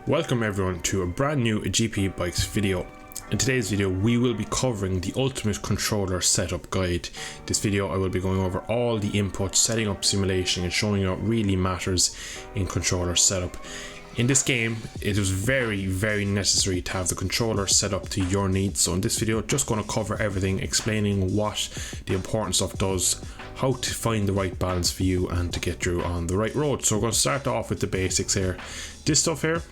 Welcome everyone to a brand new GP Bikes video. In today's video we will be covering the ultimate controller setup guide. This video I will be going over all the inputs, setting up simulation and showing you what really matters in controller setup. In this game it is very necessary to have the controller set up to your needs, so in this video just going to cover everything, explaining what the important stuff does, how to find the right balance for you and to get you on the right road. So we're going to start off with the basics here. This stuff here,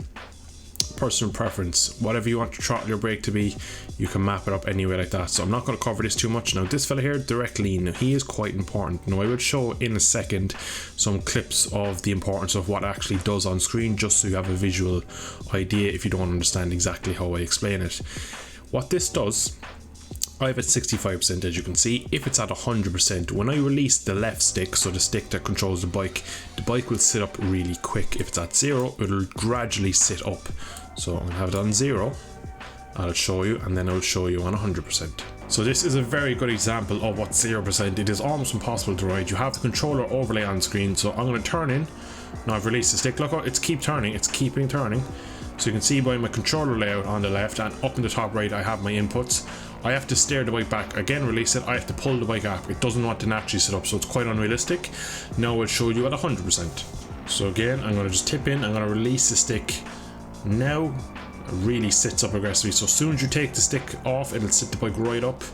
personal preference, whatever you want to throttle your brake to be, you can map it up anyway like that, so I'm not going to cover this too much. Now this fella here, direct lean, he is quite important. Now I will show in a second some clips of the importance of what it actually does on screen, just so you have a visual idea if you don't understand exactly how I explain it. What this does, I have it 65% as you can see. If it's at 100%, when I release the left stick, so the stick that controls the bike will sit up really quick. If it's at 0, it'll gradually sit up. So I'm going to have it on 0, I'll show you, and then I'll show you on 100%. So this is a very good example of what 0%, it is almost impossible to ride. You have the controller overlay on screen, so I'm going to turn in. Now I've released the stick, look, it's keeping turning. So you can see by my controller layout on the left, and up in the top right I have my inputs. I have to steer the bike back, again release it, I have to pull the bike up. It doesn't want to naturally sit up, so it's quite unrealistic. Now I'll show you at 100%. So again, I'm going to just tip in, I'm going to release the stick. Now it really sits up aggressively, so as soon as you take the stick off, it'll sit the bike right up.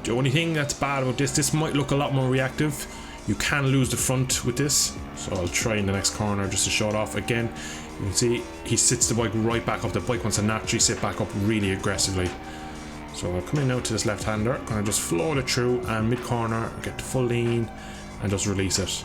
The only thing that's bad about this might look a lot more reactive. You can lose the front with this, so I'll try in the next corner just to show it off. Again, you can see he sits the bike right back up. The bike wants to naturally sit back up really aggressively. So I'll come in now to this left hander, and I'll just float it through, and mid corner get the full lean and just release it.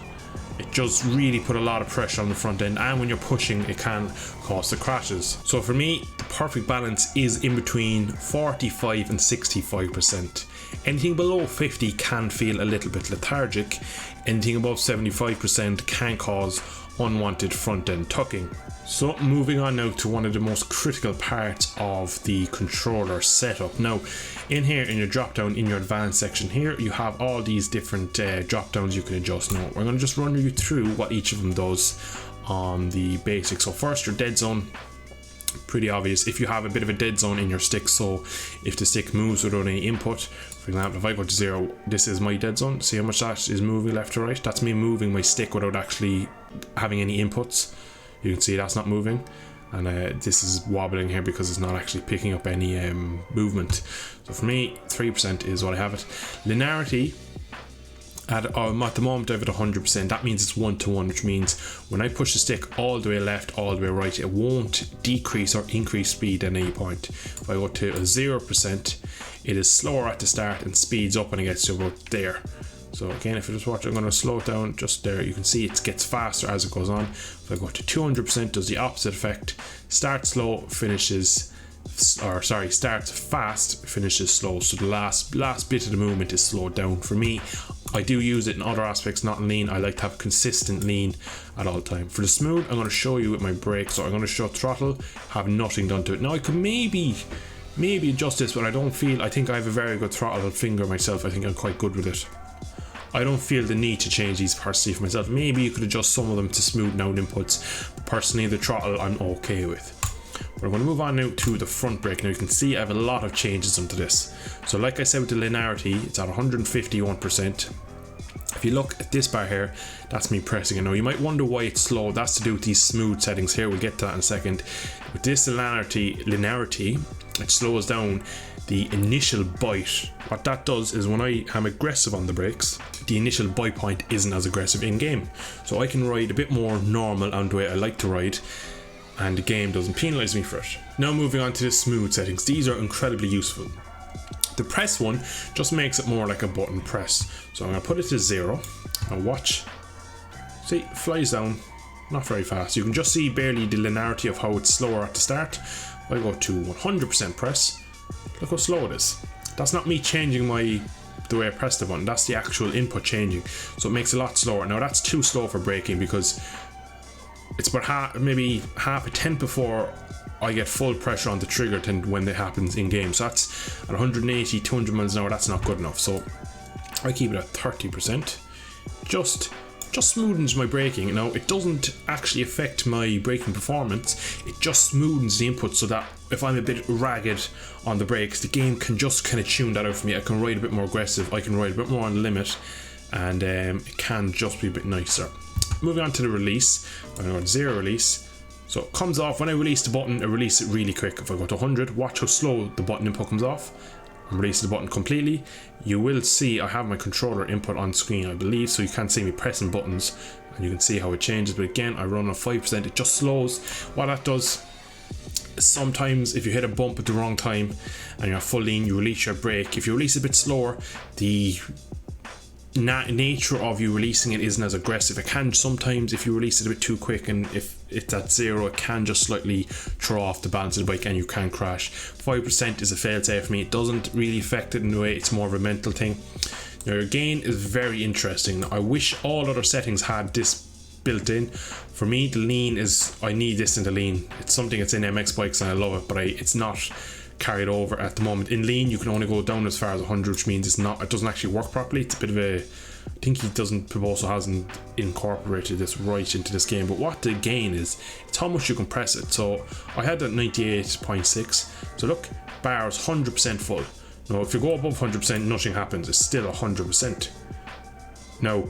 It just really put a lot of pressure on the front end, and when you're pushing it can cause the crashes. So for me the perfect balance is in between 45 and 65%. Anything below 50 can feel a little bit lethargic. Anything above 75% can cause unwanted front end tucking. So moving on now to one of the most critical parts of the controller setup. Now in here, in your drop down, in your advanced section here, you have all these different drop downs you can adjust. Now we're going to just run you through what each of them does on the basics. So first, your dead zone, pretty obvious. If you have a bit of a dead zone in your stick, so if the stick moves without any input, for example if I go to 0, this is my dead zone. See how much that is moving left to right? That's me moving my stick without actually having any inputs. You can see that's not moving, and this is wobbling here because it's not actually picking up any movement. So for me 3% is what I have it. Linearity, at the moment I have it 100%. That means it's 1-to-1, which means when I push the stick all the way left, all the way right, it won't decrease or increase speed at any point. If I go to 0%, it is slower at the start and speeds up when it gets to about there. So again, if you just watch, I'm going to slow it down just there. You can see it gets faster as it goes on. If I go to 200%, does the opposite effect. Starts slow, finishes, starts fast, finishes slow. So the last bit of the movement is slowed down. For me, I do use it in other aspects, not in lean. I like to have consistent lean at all time. For the smooth, I'm going to show you with my brake. So I'm going to show throttle, have nothing done to it. Now I could maybe adjust this, but I think I have a very good throttle finger myself. I think I'm quite good with it. I don't feel the need to change these personally for myself. Maybe you could adjust some of them to smoothen out inputs. But personally, the throttle I'm okay with. We're going to move on now to the front brake. Now you can see I have a lot of changes into this. So like I said with the linearity, it's at 151%. If you look at this bar here, that's me pressing it. Now you might wonder why it's slow. That's to do with these smooth settings here. We'll get to that in a second. With this linearity, it slows down the initial bite. What that does is when I am aggressive on the brakes, the initial bite point isn't as aggressive in game. So I can ride a bit more normal on the way I like to ride, and the game doesn't penalise me for it. Now moving on to the smooth settings. These are incredibly useful. The press one just makes it more like a button press. So I'm going to put it to 0 and watch. See, it flies down, not very fast. You can just see barely the linearity of how it's slower at the start. If I go to 100% press, look how slow it is. That's not me changing the way I press the button, that's the actual input changing. So it makes it a lot slower. Now that's too slow for braking because it's about maybe half a tenth before I get full pressure on the trigger than when it happens in game. So that's at 180, 200 miles an hour, that's not good enough. So I keep it at 30%, just just smoothens my braking. Now it doesn't actually affect my braking performance, it just smoothens the input so that if I'm a bit ragged on the brakes, the game can just kind of tune that out for me. I can ride a bit more aggressive, I can ride a bit more on the limit, and it can just be a bit nicer. Moving on to the release, I'm going to zero release. So it comes off, when I release the button, I release it really quick. If I go to 100, watch how slow the button input comes off. I'm releasing the button completely. You will see I have my controller input on screen, I believe, so you can't see me pressing buttons, and you can see how it changes. But again, I run on 5%, it just slows. What that does, sometimes if you hit a bump at the wrong time and you're full lean, you release your brake. If you release a bit slower, the nature of you releasing it isn't as aggressive. It can sometimes, if you release it a bit too quick and if it's at zero, it can just slightly throw off the balance of the bike and you can crash. 5% is a fail-safe for me. It doesn't really affect it in a way, it's more of a mental thing. Now your gain is very interesting. I wish all other settings had this built in. For me, the lean is, I need this in the lean. It's something that's in MX bikes and I love it, but it's not carried over at the moment. In lean you can only go down as far as 100, which means it doesn't actually work properly. It's a bit of a, I think he also hasn't incorporated this right into this game. But what the gain is, it's how much you can press it. So I had that 98.6, so look, bar is 100% full. Now if you go above 100%, nothing happens, it's still 100%. Now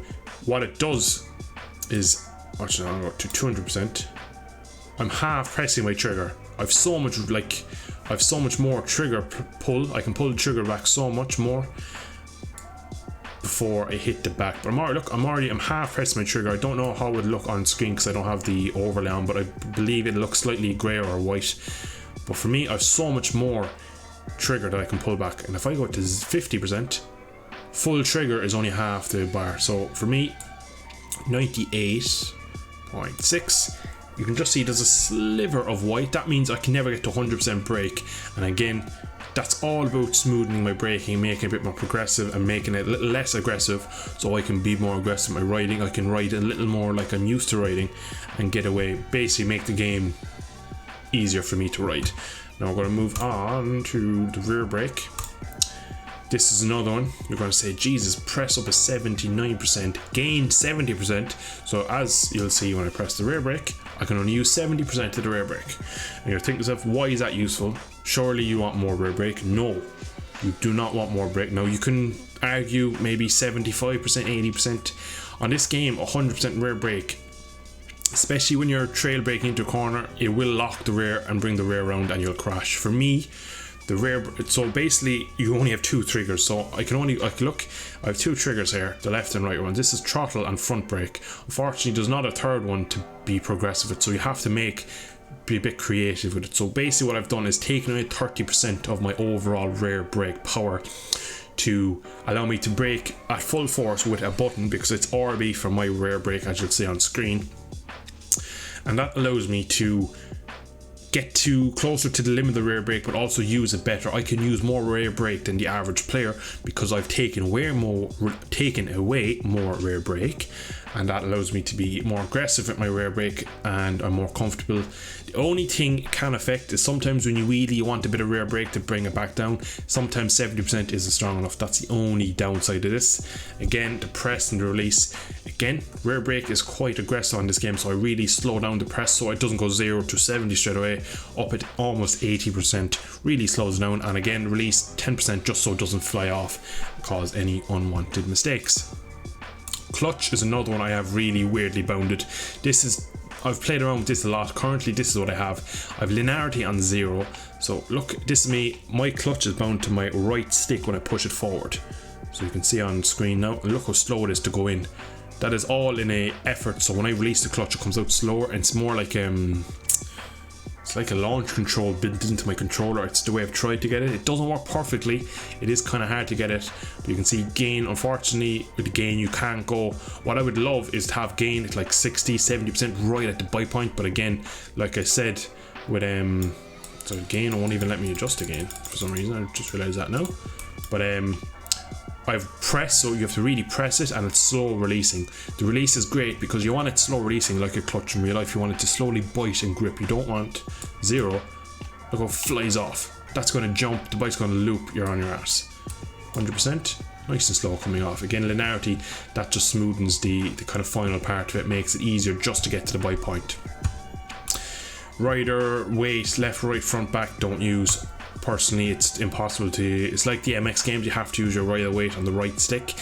what it does is, actually I'll go to 200%, I'm half pressing my trigger. I've so much more trigger pull. I can pull the trigger back so much more before I hit the back. But I'm half pressing my trigger. I don't know how it would look on screen because I don't have the overlay on, but I believe it looks slightly grey or white. But for me, I've so much more trigger that I can pull back. And if I go to 50%, full trigger is only half the bar. So for me, 98.6. You can just see there's a sliver of white. That means I can never get to 100% brake. And again, that's all about smoothing my braking, making it a bit more progressive and making it a little less aggressive so I can be more aggressive in my riding. I can ride a little more like I'm used to riding and get away, basically make the game easier for me to ride. Now we're going to move on to the rear brake. This is another one. You're going to say, Jesus, press up a 79%, gain 70%. So as you'll see when I press the rear brake, I can only use 70% of the rear brake. And you're thinking to yourself, why is that useful? Surely you want more rear brake. No, you do not want more brake. Now you can argue maybe 75%, 80%. On this game, 100% rear brake, especially when you're trail braking into a corner, it will lock the rear and bring the rear around and you'll crash. For me, the rear, so basically you only have two triggers, so I have two triggers here, the left and right one. This is throttle and front brake. Unfortunately there's not a third one to be progressive with, so you have to be a bit creative with it. So basically what I've done is taken away 30% of my overall rear brake power to allow me to brake at full force with a button, because it's RB for my rear brake, as you'll see on screen, and that allows me to get closer to the limit of the rear brake, but also use it better. I can use more rear brake than the average player because I've taken away more rear brake, and that allows me to be more aggressive with my rear brake and I'm more comfortable. The only thing it can affect is sometimes when you wheelie, you want a bit of rear brake to bring it back down. Sometimes 70% isn't strong enough. That's the only downside of this. Again, the press and the release. Again, rear brake is quite aggressive on this game, so I really slow down the press so it doesn't go 0 to 70 straight away, up at almost 80%. Really slows down. And again, release 10% just so it doesn't fly off and cause any unwanted mistakes. Clutch is another one I have really weirdly bounded. I've played around with this a lot. Currently this is what I have. I have linearity on 0. So look, this is me. My clutch is bound to my right stick when I push it forward. So you can see on screen now, and look how slow it is to go in. That is all in a effort, so when I release the clutch it comes out slower, and it's more like it's like a launch control built into my controller. It's the way I've tried to get it. It doesn't work perfectly. It is kind of hard to get it, but you can see gain. Unfortunately with the gain you can't go. What I would love is to have gain at like 60-70% right at the buy point, but again, like I said, with so gain, I won't even let me adjust the gain for some reason. I just realized that now. But I've pressed, so you have to really press it, and it's slow releasing. The release is great because you want it slow releasing like a clutch in real life. You want it to slowly bite and grip. You don't want 0. Look how it flies off. That's going to jump, the bike's going to loop, you're on your ass. 100%. nice and slow coming off. Again, linearity, that just smoothens the kind of final part of it, makes it easier just to get to the buy point. Rider, weight, left, right, front, back, don't use. Personally, it's impossible to. It's like the MX games, you have to use your rider weight on the right stick.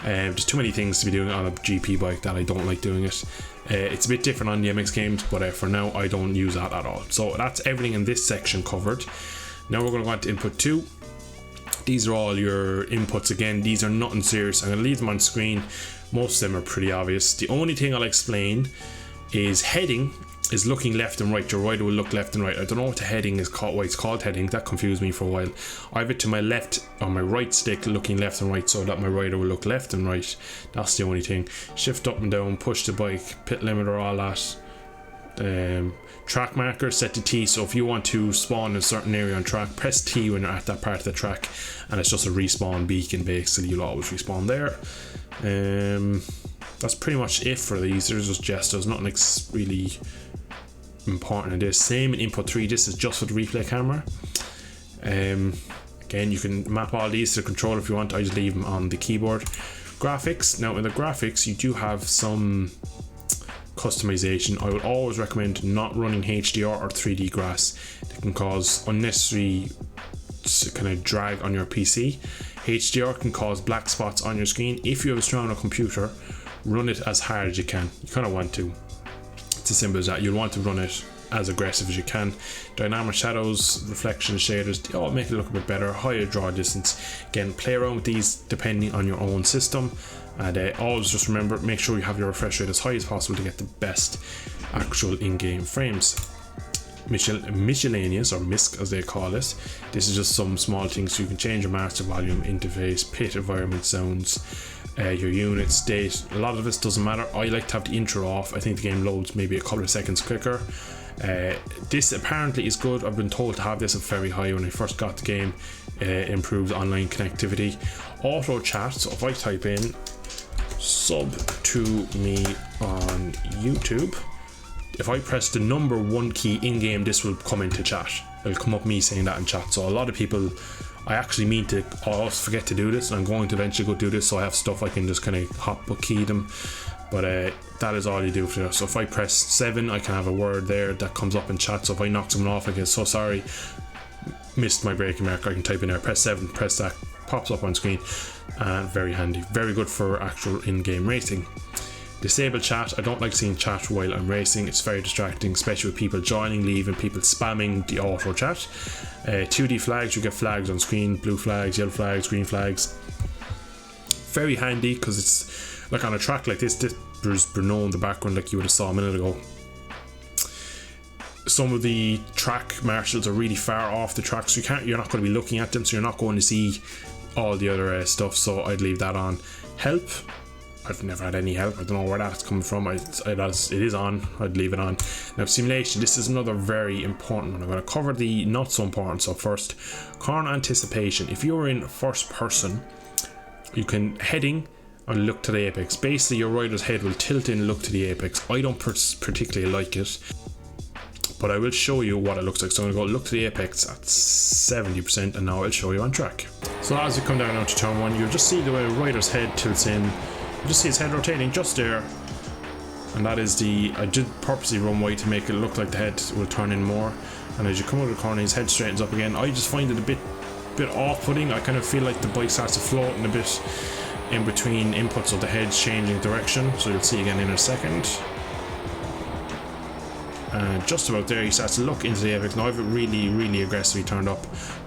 There's too many things to be doing on a GP bike that I don't like doing it. It's a bit different on the MX games, but for now I don't use that at all. So that's everything in this section covered. Now we're going to go on to input 2. These are all your inputs. Again, these are nothing serious. I'm going to leave them on screen. Most of them are pretty obvious. The only thing I'll explain is heading is looking left and right. Your rider will look left and right. I don't know what the heading is called, why it's called heading. That confused me for a while. I have it to my left on my right stick looking left and right so that my rider will look left and right. That's the only thing. Shift up and down, push the bike, pit limiter, all that. Track marker set to T, so if you want to spawn in a certain area on track, press T when you're at that part of the track, and it's just a respawn beacon. Basically, you'll always respawn there. That's pretty much it for these. There's just gestures, nothing really important in this. Same in input 3, this is just for the replay camera. Again, you can map all these to the controller if you want. I just leave them on the keyboard. Graphics, now in the graphics you do have some customization. I would always recommend not running HDR or 3D grass. They can cause unnecessary kind of drag on your PC. HDR can cause black spots on your screen. If you have a strong enough computer, run it as hard as you can. You kind of want to. It's as simple as that. You'll want to run it as aggressive as you can. Dynamic shadows, reflection shaders, they all make it look a bit better. Higher draw distance. Again, play around with these depending on your own system. And always just remember, make sure you have your refresh rate as high as possible to get the best actual in-game frames. Miscellaneous, or MISC as they call it. This is just some small things. So you can change your master volume, interface, pit environment sounds, your unit state. A lot of this doesn't matter. I like to have the intro off. I think the game loads maybe a couple of seconds quicker. This apparently is good. I've been told to have this at very high when I first got the game. It improves online connectivity. Auto chat, so if I type in sub to me on YouTube, if I press the number 1 key in game, this will come into chat. It'll come up me saying that in chat. So a lot of people, I actually mean to, I always forget to do this, and I'm going to eventually go do this, so I have stuff I can just kind of hop key them. But that is all you do for this. So if I press 7, I can have a word there that comes up in chat. So if I knock someone off, I get so sorry, missed my braking mark, I can type in there, press 7, press that, pops up on screen. Very handy, very good for actual in-game racing. Disable chat. I don't like seeing chat while I'm racing. It's very distracting, especially with people joining, leaving, people spamming the auto chat. 2D flags, you get flags on screen, blue flags, yellow flags, green flags. Very handy because it's like on a track like this, there's Bruno in the background like you would have saw a minute ago. Some of the track marshals are really far off the track, so you're not going to be looking at them, so you're not going to see all the other stuff, so I'd leave that on. Help, I've never had any help. I don't know where that's coming from. It is on. I'd leave it on. Now, simulation. This is another very important one. I'm going to cover the not so important stuff first. Corner anticipation. If you're in first person, you can heading and look to the apex. Basically, your rider's head will tilt in and look to the apex. I don't particularly like it, but I will show you what it looks like. So I'm going to go look to the apex at 70%, and now I'll show you on track. So as you come down now to turn 1, you'll just see the way the rider's head tilts in. You just see his head rotating just there, and that is I did purposely run wide to make it look like the head will turn in more. And as you come out of the corner, his head straightens up again. I just find it a bit off-putting. I kind of feel like the bike starts to float in a bit in between inputs, so the head's changing direction. So you'll see again in a second. And just about there, he starts to look into the apex. Now I've it really aggressively turned up,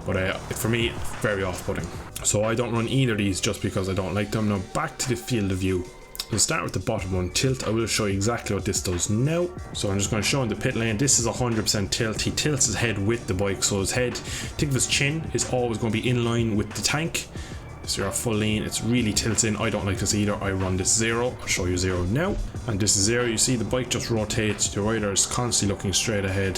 but for me, very off-putting. So I don't run either of these just because I don't like them. Now back to the field of view. We'll start with the bottom one, tilt. I will show you exactly what this does now. So I'm just going to show him the pit lane. This is 100% tilt. He tilts his head with the bike, so his head, think of his chin, is always going to be in line with the tank. So you're full lean, it's really tilting. I don't like this either. I run this 0. I'll show you 0 now. And this is 0. You see the bike just rotates. The rider is constantly looking straight ahead.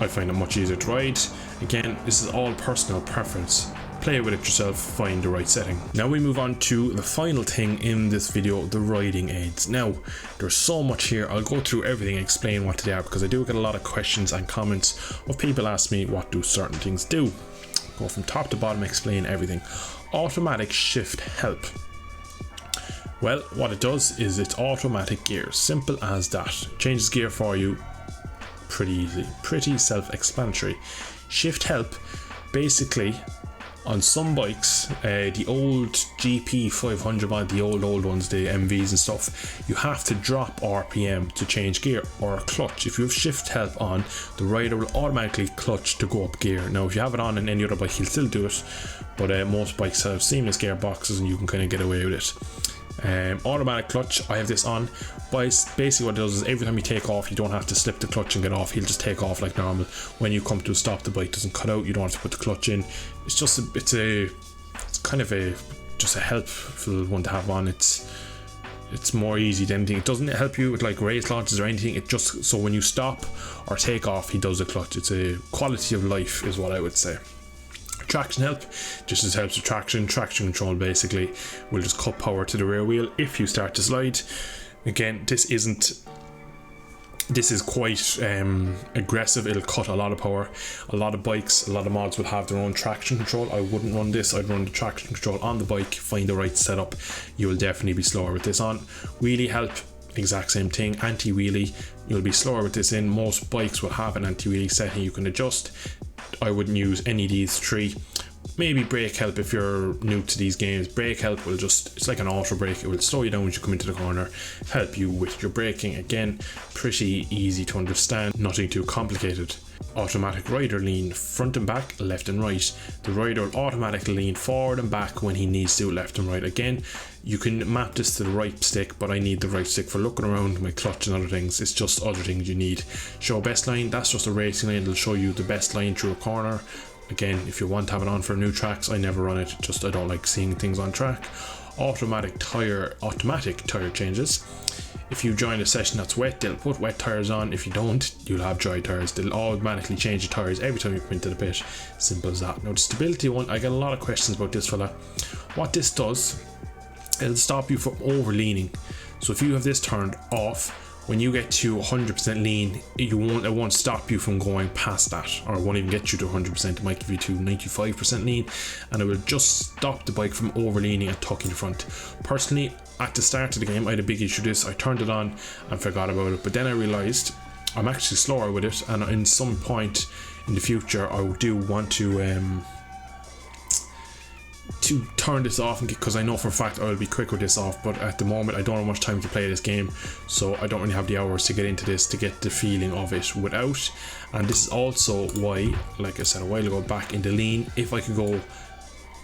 I find it much easier to ride. Again, this is all personal preference. Play with it yourself, find the right setting. Now we move on to the final thing in this video, the riding aids. Now, there's so much here. I'll go through everything and explain what they are, because I do get a lot of questions and comments of people asking me what do certain things do. go from top to bottom, explain everything. Automatic shift help. Well, what it does is it's automatic gear, simple as that. Changes gear for you, pretty easy, pretty self-explanatory. Shift help, basically, on some bikes, the old GP 500 mod, the old ones, the MVs and stuff, you have to drop RPM to change gear, or a clutch. If you have shift help on, the rider will automatically clutch to go up gear. Now if you have it on any other bike, he'll still do it, but most bikes have seamless gear boxes and you can kind of get away with it. Automatic clutch, I have this on. Basically what it does is every time you take off, you don't have to slip the clutch and get off. He'll just take off like normal. When you come to a stop, the bike doesn't cut out, you don't have to put the clutch in. It's just it's kind of just a helpful one to have on. It's more easy than anything. It doesn't help you with like race launches or anything. It just, so when you stop or take off, he does the clutch. It's a quality of life is what I would say. Traction help just as helps with traction control. Basically will just cut power to the rear wheel if you start to slide. Again, this is quite aggressive. It'll cut a lot of power. A lot of bikes, a lot of mods will have their own traction control. I wouldn't run this. I'd run the traction control on the bike, find the right setup. You will definitely be slower with this on. Wheelie help, exact same thing. Anti-wheelie, you'll be slower with this in. Most bikes will have an anti-wheelie setting you can adjust. I wouldn't use any of these three. Maybe brake help if you're new to these games. Brake help will just, it's like an auto brake. It will slow you down as you come into the corner, help you with your braking. Again, pretty easy to understand, nothing too complicated. Automatic rider lean, front and back, left and right. The rider will automatically lean forward and back when he needs to, left and right. Again, you can map this to the right stick, but I need the right stick for looking around my clutch and other things. It's just other things you need. Show best line, that's just a racing line. It'll show you the best line through a corner. Again, if you want to have it on for new tracks, I never run it, just I don't like seeing things on track. Automatic tire changes. If you join a session that's wet, they'll put wet tires on. If you don't, you'll have dry tires. They'll automatically change the tires every time you come into the pit. Simple as that. Now the stability one, I get a lot of questions about this fella. What this does, it'll stop you from over leaning. So if you have this turned off, when you get to 100% lean, it won't stop you from going past that, or it won't even get you to 100%. It might give you to 95% lean, and it will just stop the bike from over leaning and tucking the front. Personally, at the start of the game, I had a big issue with this. I turned it on and forgot about it, but then I realized I'm actually slower with it, and in some point in the future, I do want to turn this off, because I know for a fact I will be quick with this off, but at the moment I don't have much time to play this game, so I don't really have the hours to get into this to get the feeling of it without. And this is also why, like I said a while ago, back in the lean, if I could go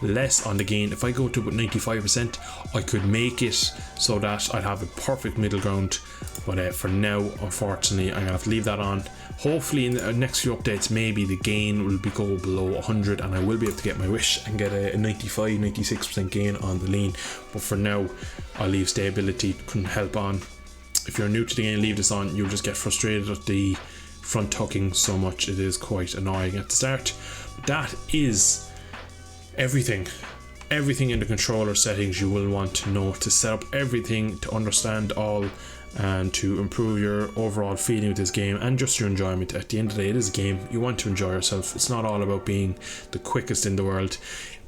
less on the gain, if I go to about 95%, I could make it so that I'd have a perfect middle ground. But for now, unfortunately, I'm gonna have to leave that on. Hopefully in the next few updates, maybe the gain will go below 100 and I will be able to get my wish and get a 95-96% gain on the lean. But for now, I'll leave stability, couldn't help on. If you're new to the game, leave this on. You'll just get frustrated at the front tucking so much. It is quite annoying at the start. That is everything in the controller settings you will want to know to set up everything, to understand all, and to improve your overall feeling with this game and just your enjoyment. At the end of the day, it is a game. You want to enjoy yourself. It's not all about being the quickest in the world.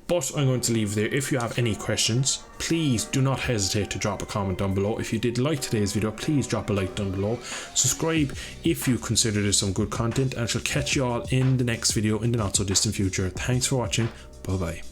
But I'm going to leave there. If you have any questions, please do not hesitate to drop a comment down below. If you did like today's video, please drop a like down below. Subscribe if you consider this some good content, and I shall catch you all in the next video in the not so distant future. Thanks for watching. Bye bye.